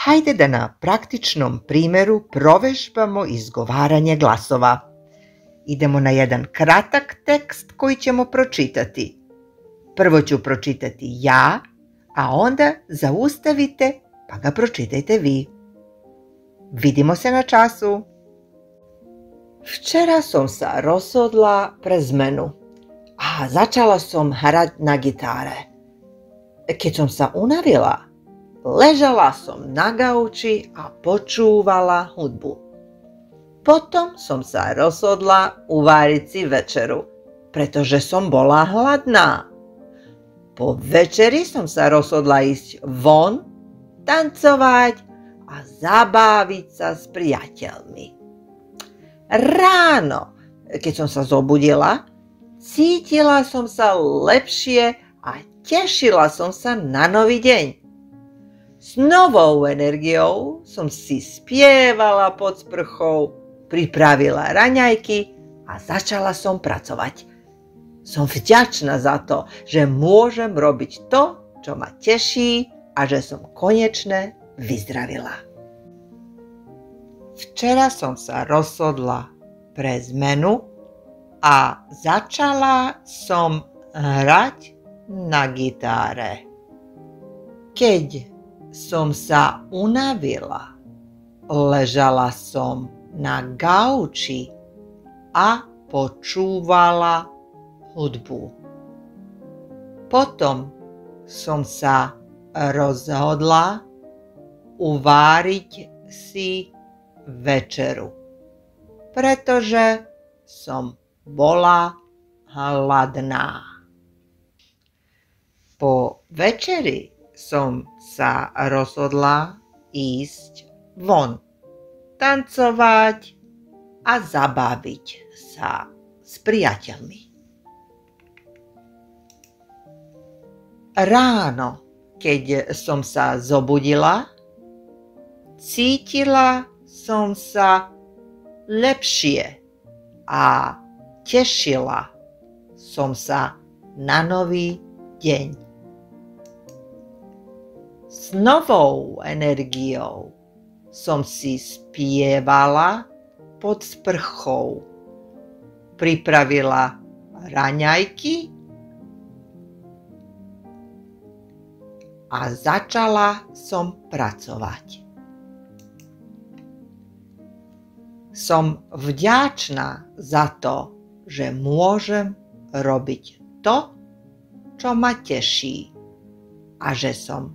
Hajde da na praktičnom primjeru provežbamo izgovaranje glasova. Idemo na jedan kratak tekst koji ćemo pročitati. Prvo ću pročitati ja, a onda zaustavite pa ga pročitajte vi. Vidimo se na času. Včera som sa rozhodla pre zmenu a začala som hrať na gitare. Keď som sa unavila, ležala som na gauči a počúvala hudbu. Potom som sa rozhodla uváriť si večeru, pretože som bola hladná. Po večeri som sa rozhodla ísť von, tancovať a zabáviť sa s priateľmi. Ráno, keď som sa zobudila, cítila som sa lepšie a tešila som sa na nový deň. S novou energiou som si spievala pod sprchou, pripravila raňajky a začala som pracovať. Som vďačná za to, že môžem robiť to, čo ma teší a že som konečne vyzdravila. Včera som sa rozhodla pre zmenu a začala som hrať na gitáre. Keď som sa unavila, ležala som na gauči a počúvala hudbu. Potom som sa rozhodla uváriť si večeru, pretože som bola hladná. Po večeri som sa rozhodla ísť von, tancovať a zabaviť sa s priateľmi. Ráno, keď som sa zobudila, cítila som sa lepšie a tešila som sa na nový deň. S novou energiou som si spievala pod sprchou, pripravila raňajky a začala som pracovať. Som vďačná za to, že môžem robiť to, čo ma teší a že som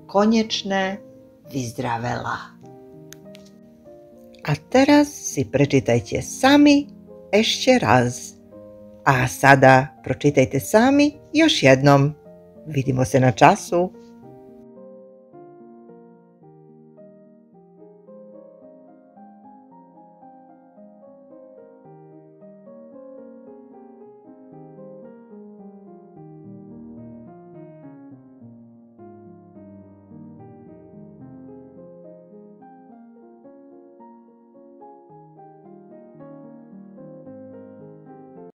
konečne vyzdravela. A teraz si prečítajte sami ešte raz. A sada pročitajte sami još jednom. Vidimo se na času.